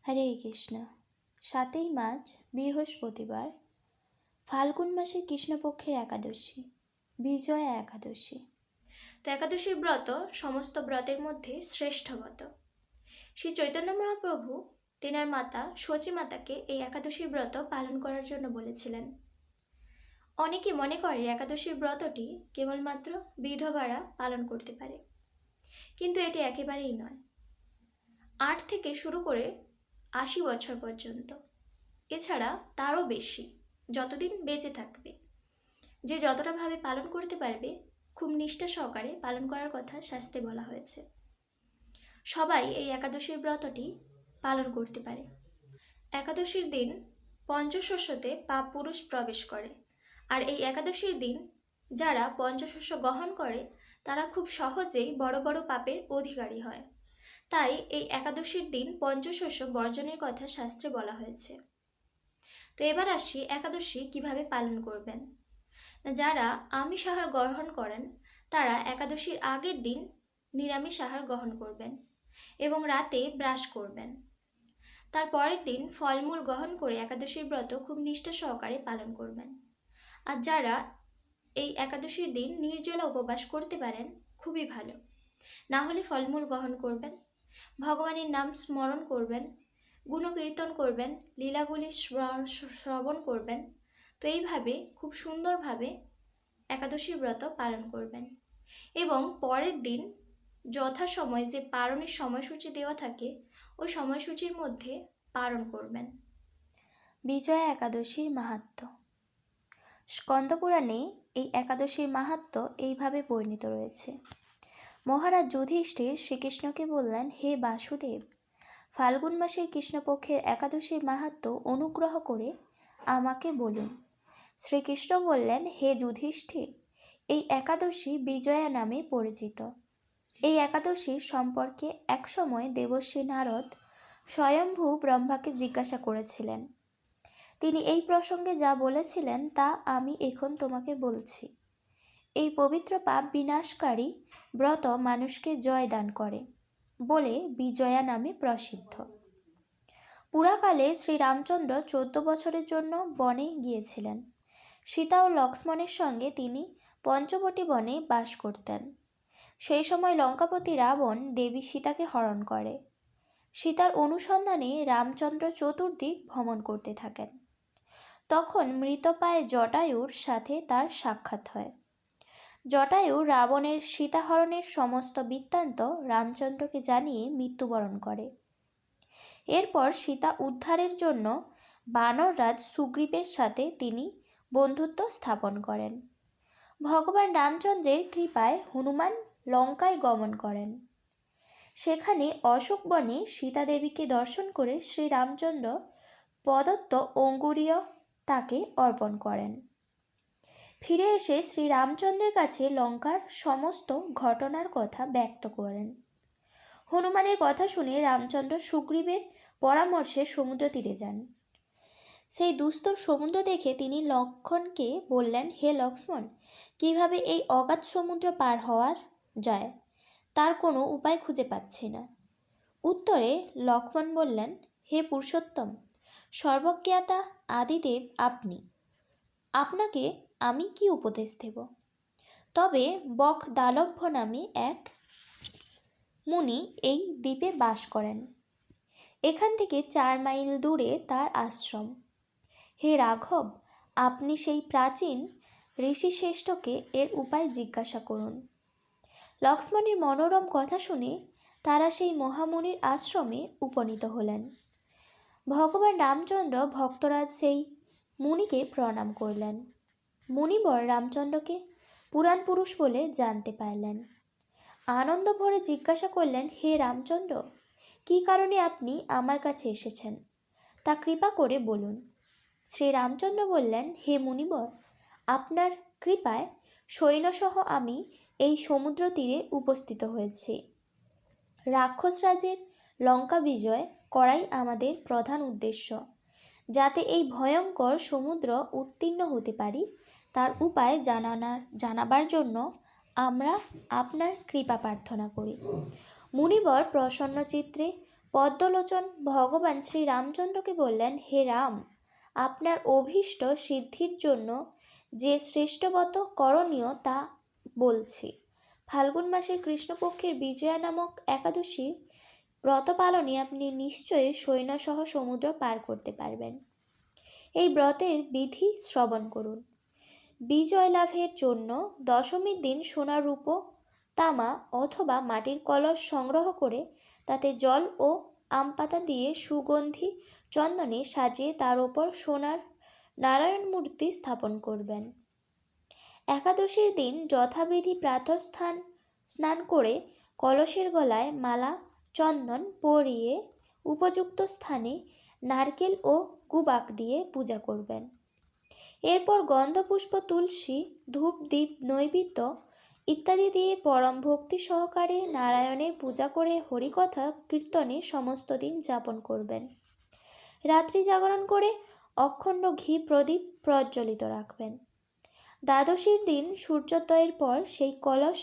হরে কৃষ্ণ। ৭ই মার্চ বৃহস্পতিবার, ফাল্গুন মাসের কৃষ্ণপক্ষের একাদশী, বিজয়া একাদশী। তো একাদশীর ব্রত সমস্ত ব্রতের মধ্যে শ্রেষ্ঠ ব্রত। শ্রী চৈতন্য মহাপ্রভু তেনার মাতা সচী মাতাকে এই একাদশীর ব্রত পালন করার জন্য বলেছিলেন। অনেকে মনে করে একাদশীর ব্রতটি কেবলমাত্র বিধবারা পালন করতে পারে, কিন্তু এটি একেবারেই নয়। 8 থেকে শুরু করে 80 বছর পর্যন্ত, এছাড়া তারও বেশি, যতদিন বেঁচে থাকবে, যে যতটা ভাবে পালন করতে পারবে, খুব নিষ্ঠা সহকারে পালন করার কথা শাস্ত্রে বলা হয়েছে। সবাই এই একাদশীর ব্রতটি পালন করতে পারে। একাদশীর দিন পঞ্চশস্যতে পাপ পুরুষ প্রবেশ করে, আর এই একাদশীর দিন যারা পঞ্চশস্য গ্রহণ করে তারা খুব সহজেই বড় বড় পাপের অধিকারী হয়। তাই এই একাদশীর দিন পঞ্চশস্য বর্জনের কথা শাস্ত্রে বলা হয়েছে। তো এবার আসি একাদশী কিভাবে পালন করবেন। যারা আমিষ আহার গ্রহণ করেন তারা একাদশীর আগের দিন নিরামিষ আহার গ্রহণ করবেন এবং রাতে ব্রাশ করবেন। তার পরের দিন ফলমূল গ্রহণ করে একাদশীর ব্রত খুব নিষ্ঠা সহকারে পালন করবেন। আর যারা এই একাদশীর দিন নির্জলা উপবাস করতে পারেন খুবই ভালো, না হলে ফলমূল গ্রহণ করবেন, ভগবানের নাম স্মরণ করবেন, গুণকীর্তন করবেন, লীলাগুলি শ্রবণ করবেন। তো এইভাবে খুব সুন্দরভাবে একাদশীর ব্রত পালন করবেন এবং পরের দিন যথাসময় যে পারণের সময়সূচি দেওয়া থাকে ওই সময়সূচির মধ্যে পালন করবেন। বিজয়া একাদশীর মাহাত্ম্য। স্কন্দপুরাণে এই একাদশীর মাহাত্ম্য এইভাবে বর্ণিত রয়েছে। মহারাজ যুধিষ্ঠির শ্রীকৃষ্ণকে বললেন, হে বাসুদেব, ফাল্গুন মাসের কৃষ্ণপক্ষের একাদশীর মাহাত্ম্য অনুগ্রহ করে আমাকে বলুন। শ্রীকৃষ্ণ বললেন, হে যুধিষ্ঠির, এই একাদশী বিজয়া নামে পরিচিত। এই একাদশীর সম্পর্কে একসময় দেবর্ষি নারদ স্বয়ম্ভু ব্রহ্মাকে জিজ্ঞাসা করেছিলেন। তিনি এই প্রসঙ্গে যা বলেছিলেন তা আমি এখন তোমাকে বলছি। এই পবিত্র পাপ বিনাশকারী ব্রত মানুষকে জয় দান করে বলে বিজয়া নামে প্রসিদ্ধ। পুরাকালে শ্রীরামচন্দ্র 14 বছরের জন্য বনে গিয়েছিলেন। সীতা ও লক্ষ্মণের সঙ্গে তিনি পঞ্চবটী বনে বাস করতেন। সেই সময় লঙ্কাপতি রাবণ দেবী সীতাকে হরণ করে। সীতার অনুসন্ধানে রামচন্দ্র চতুর্দিক ভ্রমণ করতে থাকেন। তখন মৃতপ্রায় জটায়ুর সাথে তার সাক্ষাৎ হয়। জটায়ু রাবণের সীতাহরণের সমস্ত বৃত্তান্ত রামচন্দ্রকে জানিয়ে মৃত্যুবরণ করে। এরপর সীতা উদ্ধারের জন্য বানররাজ সুগ্রীবের সাথে তিনি বন্ধুত্ব স্থাপন করেন। ভগবান রামচন্দ্রের কৃপায় হনুমান লঙ্কায় গমন করেন। সেখানে অশোক বনে সীতা দেবীকে দর্শন করে শ্রীরামচন্দ্র প্রদত্ত অঙ্গুরীয় তাকে অর্পণ করেন। ফিরে এসে শ্রীরামচন্দ্রের কাছে লঙ্কার সমস্ত ঘটনার কথা ব্যক্ত করেন। হনুমানের কথা শুনে রামচন্দ্র সুগ্রীবের পরামর্শে সমুদ্র তীরে যান। সেই দুস্তর সমুদ্র দেখে তিনি লক্ষ্মণকে বললেন, হে লক্ষ্মণ, কিভাবে এই অগাধ সমুদ্র পার হওয়া যায় তার কোনো উপায় খুঁজে পাচ্ছি না। উত্তরে লক্ষ্মণ বললেন, হে পুরুষোত্তম, সর্বজ্ঞাতা আদিদেব আপনি, আপনাকে আমি কি উপদেশ দেব? তবে বক দালভ্য নামে এক মুনি এই দ্বীপে বাস করেন। এখান থেকে 4 মাইল দূরে তার আশ্রম। হে রাঘব, আপনি সেই প্রাচীন ঋষিশ্রেষ্ঠকে এর উপায় জিজ্ঞাসা করুন। লক্ষ্মণের মনোরম কথা শুনে তারা সেই মহামুনির আশ্রমে উপনীত হলেন। ভগবান রামচন্দ্র ভক্তরাজ সেই মুনিকে প্রণাম করলেন। মুনিবর রামচন্দ্রকে পুরাণ পুরুষ বলে জানতে পারলেন। আনন্দ ভরে জিজ্ঞাসা করলেন, হে রামচন্দ্র, কী কারণে আপনি আমার কাছে এসেছেন তা কৃপা করে বলুন। শ্রী রামচন্দ্র বললেন, হে মুনিবর, আপনার কৃপায় সৈন্যসহ আমি এই সমুদ্র তীরে উপস্থিত হয়েছি। রাক্ষসরাজের লঙ্কা বিজয় করাই আমাদের প্রধান উদ্দেশ্য। যাতে এই ভয়ঙ্কর সমুদ্র উত্তীর্ণ হতে পারি তার উপায় জানাবার জন্য আমরা আপনার কৃপা প্রার্থনা করি। মুনিবর প্রসন্ন চিত্রে পদ্মলোচন ভগবান শ্রী রামচন্দ্রকে বললেন, হে রাম, আপনার অভীষ্ট সিদ্ধির জন্য যে শ্রেষ্ঠবত করণীয় তা বলছি। ফাল্গুন মাসের কৃষ্ণপক্ষের বিজয়া নামক একাদশী ব্রত পালনে আপনি নিশ্চয়ই সৈন্যসহ সমুদ্র পার করতে পারবেন। এই ব্রতের বিধি শ্রবণ করুন। বিজয় লাভের জন্য দশমীর দিন সোনা, রূপো, তামা অথবা মাটির কলস সংগ্রহ করে তাতে জল ও আম পাতা দিয়ে সুগন্ধি চন্দনে সাজিয়ে তার ওপর সোনার নারায়ণ মূর্তি স্থাপন করবেন। একাদশীর দিন যথাবিধি স্নান করে কলসের গলায় মালা চন্দন পরিয়ে উপযুক্ত স্থানে নারকেল ও গুবাক দিয়ে পূজা করবেন। এরপর গন্ধপুষ্প, তুলসী, ধূপ, দীপ, নৈবেদ্য ইত্যাদি দিয়ে পরম ভক্তি সহকারে নারায়ণের পূজা করে হরিকথা কীর্তনে সমস্ত দিন যাপন করবেন। রাত্রি জাগরণ করে অখণ্ড ঘি প্রদীপ প্রজ্বলিত রাখবেন। দ্বাদশীর দিন সূর্যোদয়ের পর সেই কলস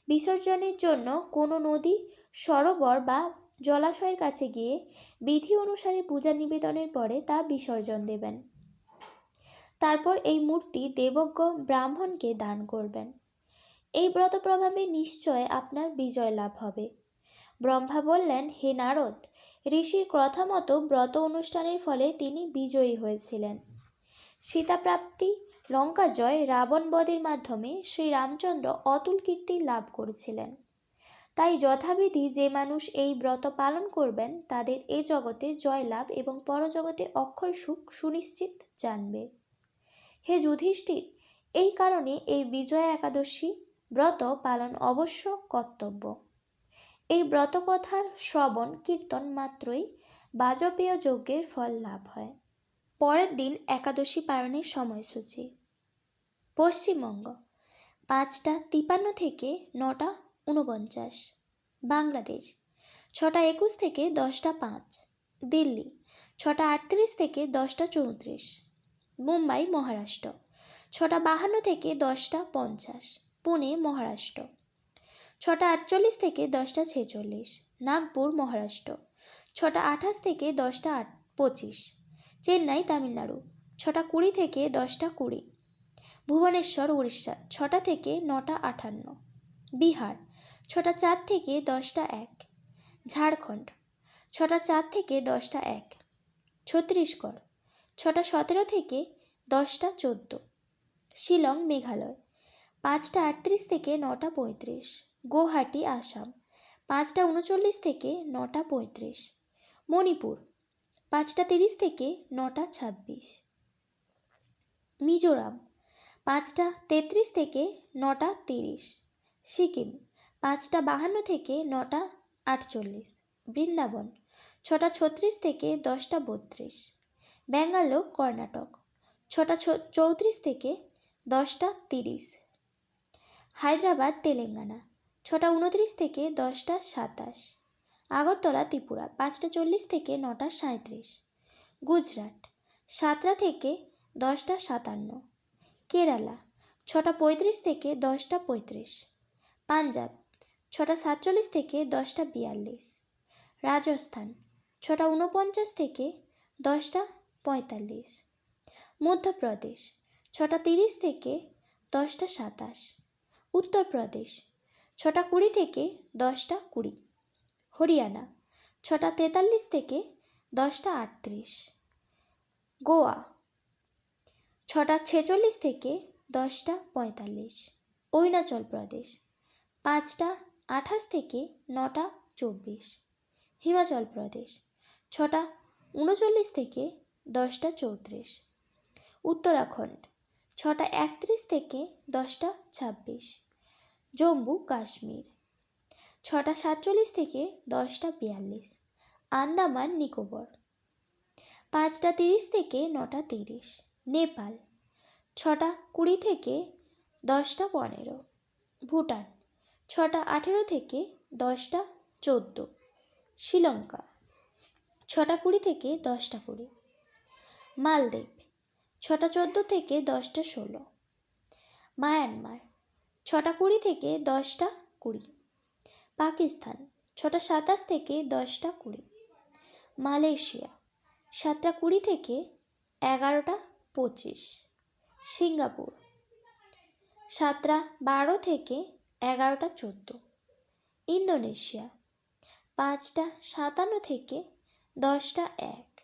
বিসর্জনের জন্য কোনো নদী, সরোবর বা জলাশয়ের কাছে গিয়ে বিধি অনুসারে পূজা নিবেদনের পরে তা বিসর্জন দেবেন। তারপর এই মূর্তি দেবজ্ঞ ব্রাহ্মণকে দান করবেন। এই ব্রত প্রভাবে নিশ্চয় আপনার বিজয় লাভ হবে। ব্রহ্মা বললেন, হে নারদ, ঋষির কথা মতো ব্রত অনুষ্ঠানের ফলে তিনি বিজয়ী হয়েছিলেন। সীতাপ্রাপ্তি, লঙ্কা জয়, রাবণ বধের মাধ্যমে শ্রীরামচন্দ্র অতুল কীর্তি লাভ করেছিলেন। তাই যথাবিধি যে মানুষ এই ব্রত পালন করবেন তাদের এ জগতে জয়লাভ এবং পরজগতে অক্ষয় সুখ সুনিশ্চিত জানবে। হে যুধিষ্ঠির, এই কারণে এই বিজয়া একাদশী ব্রত পালন অবশ্য কর্তব্য। এই ব্রতকথার শ্রবণ কীর্তন মাত্রই বাজপেয় যজ্ঞের ফল লাভ হয়। পরের দিন একাদশী পালনের সময়সূচি। পশ্চিমবঙ্গ 5টা 53 থেকে 9টা 49। বাংলাদেশ 6টা 21 থেকে 10টা 5। দিল্লি 6টা 38 থেকে 10টা 34। মুম্বাই মহারাষ্ট্র 6টা 52 থেকে 10টা 50। পুনে মহারাষ্ট্র 6টা 48 থেকে 10টা 46। নাগপুর মহারাষ্ট্র 6টা 28 থেকে 10টা 25। চেন্নাই তামিলনাড়ু 6টা 20 থেকে 10টা 20। ভুবনেশ্বর উড়িষ্যা 6টা থেকে 9টা 58। বিহার 6টা 4 থেকে 10টা 1। ঝাড়খণ্ড 6টা 4 থেকে 10টা 1। ছত্তিশগড় 6টা 17 থেকে 10টা 14। শিলং মেঘালয় 5টা 38 থেকে 9টা 35। গুয়াহাটি আসাম 5টা 39 থেকে 9টা 35। মণিপুর 5টা 30 থেকে 9টা 26। মিজোরাম 5টা 33 থেকে 9টা 30। সিকিম 5টা 52 থেকে 9টা 48। বৃন্দাবন 6টা 36 থেকে 10টা 32। ব্যাঙ্গালোর কর্ণাটক 6টা 34 থেকে 10টা 30। হায়দ্রাবাদ তেলেঙ্গানা 6টা 29 থেকে 10টা 27। আগরতলা ত্রিপুরা 5টা 40 থেকে 9টা 37। গুজরাট 7টা থেকে 10টা 57। কেরালা 6টা 35 থেকে 10টা 35। পাঞ্জাব 6টা 47 থেকে 10টা 42। রাজস্থান 6টা 49 থেকে 10টা 45। মধ্যপ্রদেশ 6টা 30 থেকে 10টা 27। উত্তরপ্রদেশ 6টা 20 থেকে 10টা 20। হরিয়ানা 6টা 43 থেকে 10টা 38। গোয়া 6টা 46 থেকে 10টা 45। অরুণাচল প্রদেশ 5টা 28 থেকে 9টা 24। হিমাচল প্রদেশ 6টা 39 থেকে 10টা 34। উত্তরাখণ্ড 6টা 31 থেকে 10টা 26। জম্মু কাশ্মীর 6টা 47 থেকে 10টা 42। আন্দামান নিকোবর 5টা 30 থেকে 9টা 30। নেপাল 6টা 20 থেকে 10টা 15। ভুটান 6টা 18 থেকে 10টা 14। শ্রীলঙ্কা 6টা 20 থেকে 10টা 20। মালদ্বীপ 6টা 14 থেকে 10টা 16। মায়ানমার 6টা 20 থেকে 10টা 20। পাকিস্তান 6টা 27 থেকে 10টা 20। মালয়েশিয়া 7টা 20 থেকে 11টা 25। সিঙ্গাপুর 7টা 12 থেকে 11টা 14। ইন্দোনেশিয়া 5টা 57 থেকে 10টা 1।